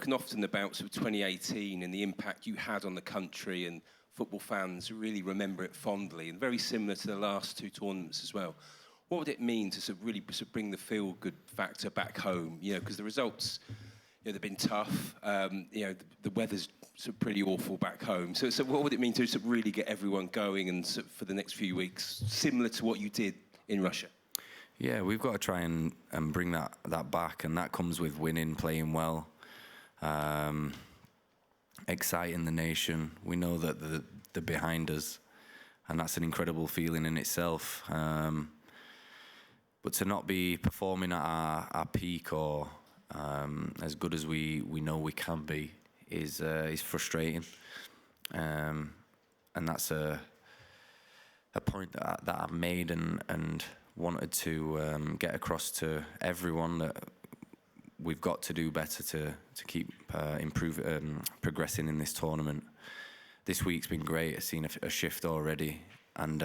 spoken often about sort of 2018 and the impact you had on the country, and football fans really remember it fondly, and very similar to the last two tournaments as well. What would it mean to sort of really sort of bring the feel-good factor back home? You know, because the results, you know, they've been tough. You know, the weather's sort of pretty awful back home. So what would it mean to sort of really get everyone going and sort of for the next few weeks, similar to what you did in Russia? Yeah, we've got to try and bring that back, and that comes with winning, playing well, exciting the nation. We know that they're behind us, and that's an incredible feeling in itself. But to not be performing at our peak or as good as we know we can be is frustrating, and that's a point that I've made and wanted to get across to everyone, that we've got to do better to keep progressing in this tournament. This week's been great. I've seen a shift already, and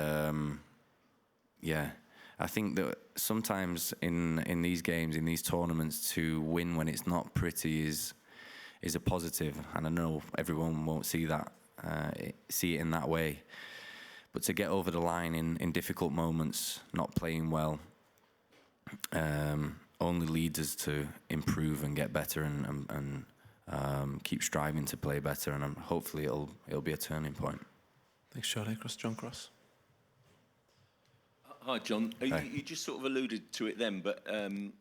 yeah, I think that sometimes in these games, in these tournaments, to win when it's not pretty is a positive, and I know everyone won't see it in that way. But to get over the line in difficult moments, not playing well, only leads us to improve and get better and keep striving to play better. And hopefully it'll be a turning point. Thanks, Charlie. Across John Cross. Hi, John. Hi. You just sort of alluded to it then, but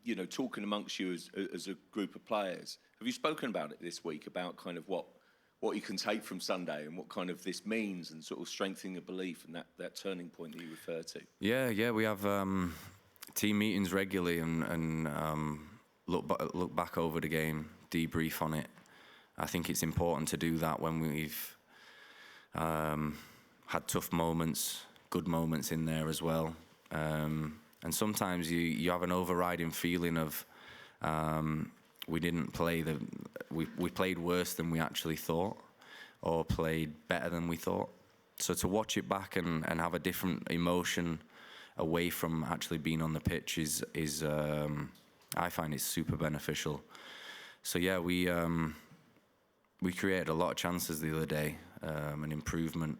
you know, talking amongst you as a group of players, have you spoken about it this week, about kind of what you can take from Sunday and what kind of this means, and sort of strengthening the belief and that turning point that you refer to? Yeah, we have team meetings regularly and look back over the game, debrief on it. I think it's important to do that when we've had tough moments, good moments in there as well. And sometimes you have an overriding feeling of we didn't play we played worse than we actually thought, or played better than we thought. So to watch it back and have a different emotion away from actually being on the pitch is I find it super beneficial. So yeah, we created a lot of chances the other day, an improvement.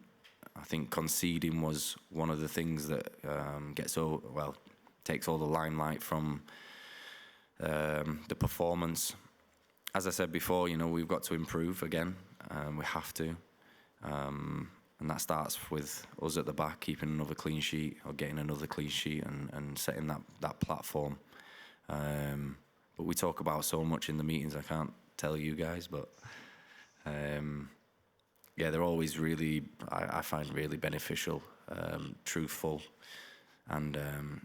I think conceding was one of the things that takes all the limelight from the performance. As I said before, you know, we've got to improve again. We have to, and that starts with us at the back keeping another clean sheet, or getting another clean sheet, and setting that platform. But we talk about so much in the meetings. I can't tell you guys, but yeah, they're always really, I find, really beneficial, truthful, and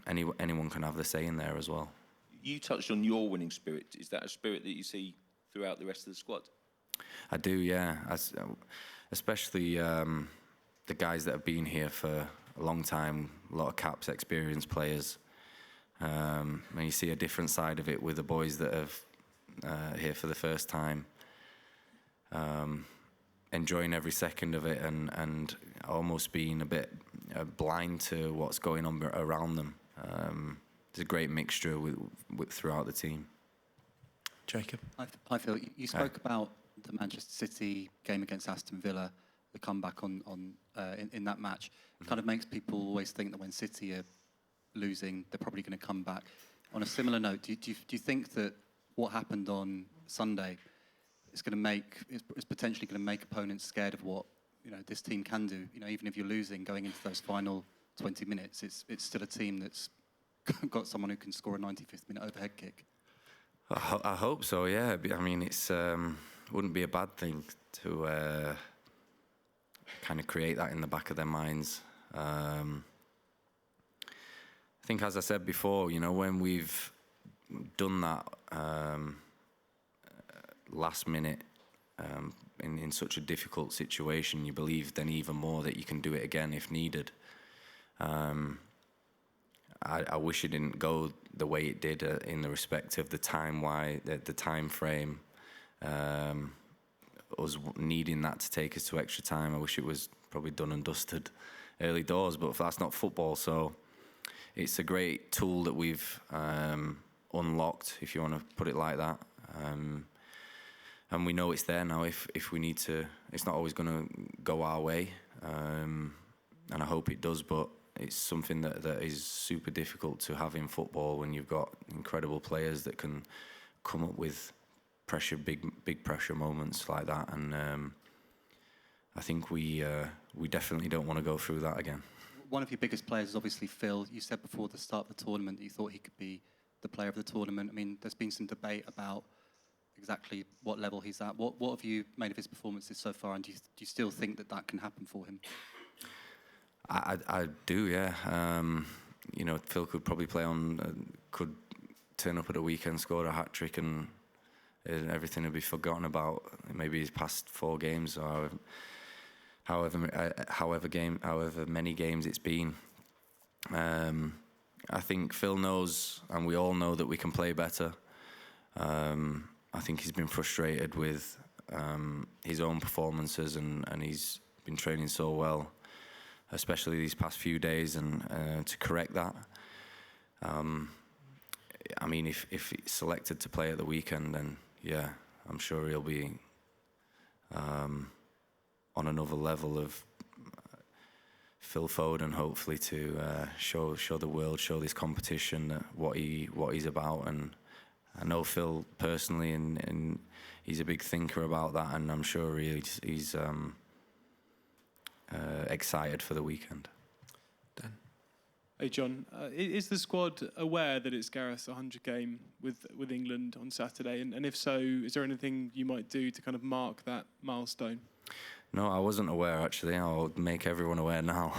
anyone can have the say in there as well. You touched on your winning spirit. Is that a spirit that you see throughout the rest of the squad? I do, yeah. Especially the guys that have been here for a long time, a lot of caps, experienced players. And you see a different side of it with the boys that have here for the first time, enjoying every second of it and almost being a bit blind to what's going on around them. It's a great mixture with throughout the team. Jacob. Hi, Phil. You spoke about the Manchester City game against Aston Villa, the comeback in that match. It kind of makes people always think that when City are losing, they're probably going to come back. On a similar note, do you think that what happened on Sunday is potentially going to make opponents scared of what, you know, this team can do? You know, even if you're losing going into those final 20 minutes, it's still a team that's got someone who can score a 95th minute overhead kick. I hope so, yeah. I mean, it's wouldn't be a bad thing to kind of create that in the back of their minds. I think, as I said before, you know, when we've done that last minute in such a difficult situation, you believe then even more that you can do it again if needed. I wish it didn't go the way it did in the respect of the time frame, us needing that to take us to extra time. I wish it was probably done and dusted early doors, but that's not football. So it's a great tool that we've unlocked, if you want to put it like that. and we know it's there now. If we need to, it's not always going to go our way, and I hope it does. But it's something that is super difficult to have in football when you've got incredible players that can come up with pressure, big pressure moments like that. And I think we definitely don't want to go through that again. One of your biggest players is obviously Phil. You said before the start of the tournament that you thought he could be the player of the tournament. I mean, there's been some debate about exactly what level he's at. What have you made of his performances so far, and do you still think that can happen for him? I do, yeah. You know, Phil could probably play on, could turn up at a weekend, score a hat-trick, and everything would be forgotten about. Maybe his past 4 games, or however many games it's been. I think Phil knows, and we all know, that we can play better. I think he's been frustrated with his own performances, and he's been training so well, especially these past few days, and to correct that. I mean, if he's selected to play at the weekend, then yeah, I'm sure he'll be on another level of Phil Foden, hopefully, to show the world, show this competition what he's about. And I know Phil personally, and he's a big thinker about that, and I'm sure he's excited for the weekend. Dan? Hey John, is the squad aware that it's Gareth's 100 game with England on Saturday? And if so, is there anything you might do to kind of mark that milestone? No, I wasn't aware, actually. I'll make everyone aware now.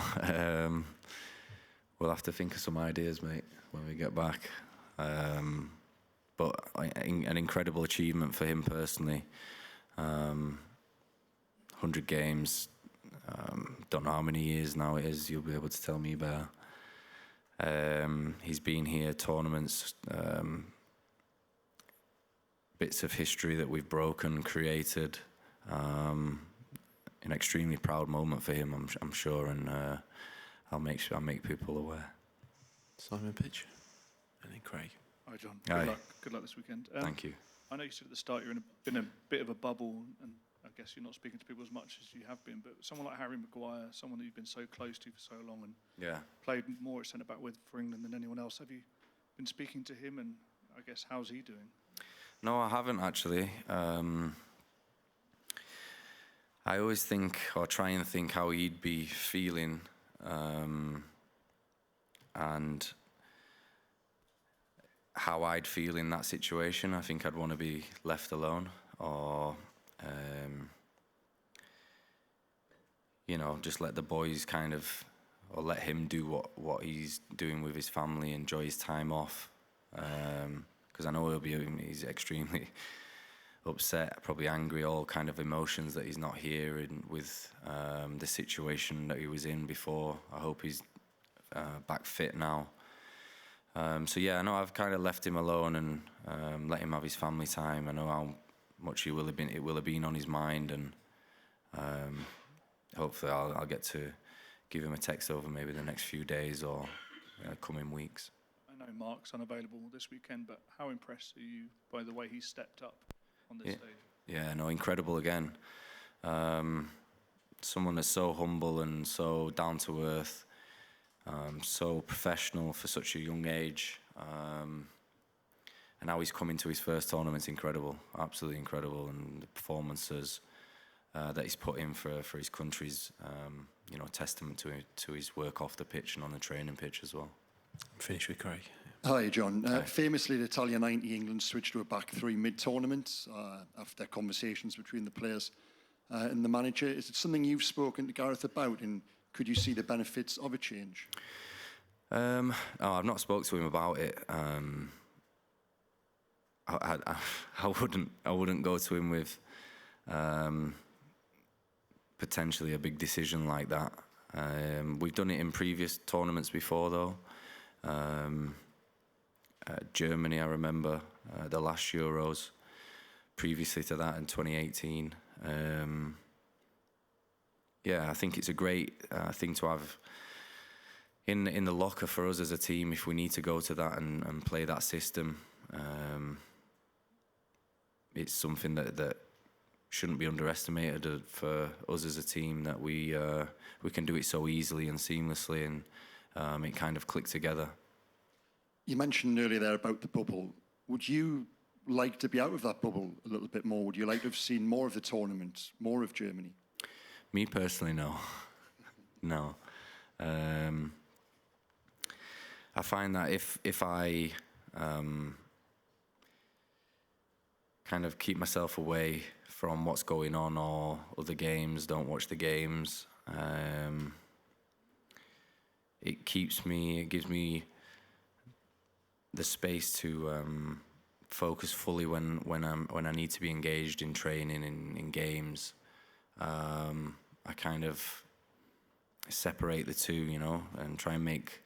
We'll have to think of some ideas, mate, when we get back. But an incredible achievement for him personally. 100 games, don't know how many years now it is. You'll be able to tell me better. He's been here, tournaments, bits of history that we've broken, created. An extremely proud moment for him, I'm sure, and I'll make people aware. Simon Pitch, and then Craig. Hi, John. Hi. Good luck this weekend. Thank you. I know you said at the start you're in a bit of a bubble, and I guess you're not speaking to people as much as you have been. But someone like Harry Maguire, someone that you've been so close to for so long, and played more at centre back with for England than anyone else. Have you been speaking to him? And I guess how's he doing? No, I haven't actually. I always think, or try and think, how he'd be feeling, and how I'd feel in that situation. I think I'd want to be left alone, or you know, just let the boys kind of, or let him do what he's doing with his family, enjoy his time off. Because I know he's extremely upset, probably angry, all kind of emotions that he's not here with the situation that he was in before. I hope he's back fit now. So yeah, I know I've kind of left him alone and let him have his family time. I know how much it will have been on his mind, and hopefully I'll get to give him a text over maybe the next few days or coming weeks. I know Mark's unavailable this weekend, but how impressed are you by the way he stepped up on this stage? Yeah, no, incredible again. Someone that's so humble and so down to earth, so professional for such a young age, and now he's coming to his first tournament's incredible, absolutely incredible, and the performances that he's put in for his country's, you know, testament to his work off the pitch and on the training pitch as well. Finish with Craig. Hi, John. Famously, the Italia 90 England switched to a back three mid-tournament after conversations between the players and the manager. Is it something you've spoken to Gareth about, and could you see the benefits of a change? No, I've not spoke to him about it. I wouldn't go to him with potentially a big decision like that. We've done it in previous tournaments before, though. Germany, I remember, the last Euros. Previously to that, in 2018. Yeah, I think it's a great thing to have in the locker for us as a team if we need to go to that and play that system. It's something that shouldn't be underestimated for us as a team, that we can do it so easily and seamlessly, and it kind of clicked together. You mentioned earlier there about the bubble. Would you like to be out of that bubble a little bit more? Would you like to have seen more of the tournament, more of Germany? Me personally, no. No. I find that if I kind of keep myself away from what's going on, or other games, don't watch the games, it gives me the space to focus fully when I need to be engaged in training, in games. I kind of separate the two, you know, and try and make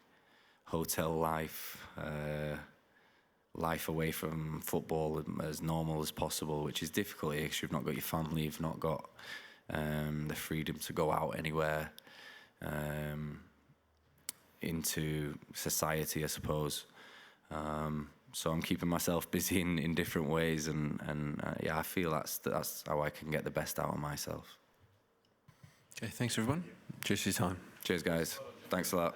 hotel life away from football as normal as possible, which is difficult here because you've not got your family, you've not got the freedom to go out anywhere into society, I suppose. So I'm keeping myself busy in different ways, and yeah, I feel that's how I can get the best out of myself. Okay, thanks everyone. Cheers for your time. Cheers, guys. Thanks a lot.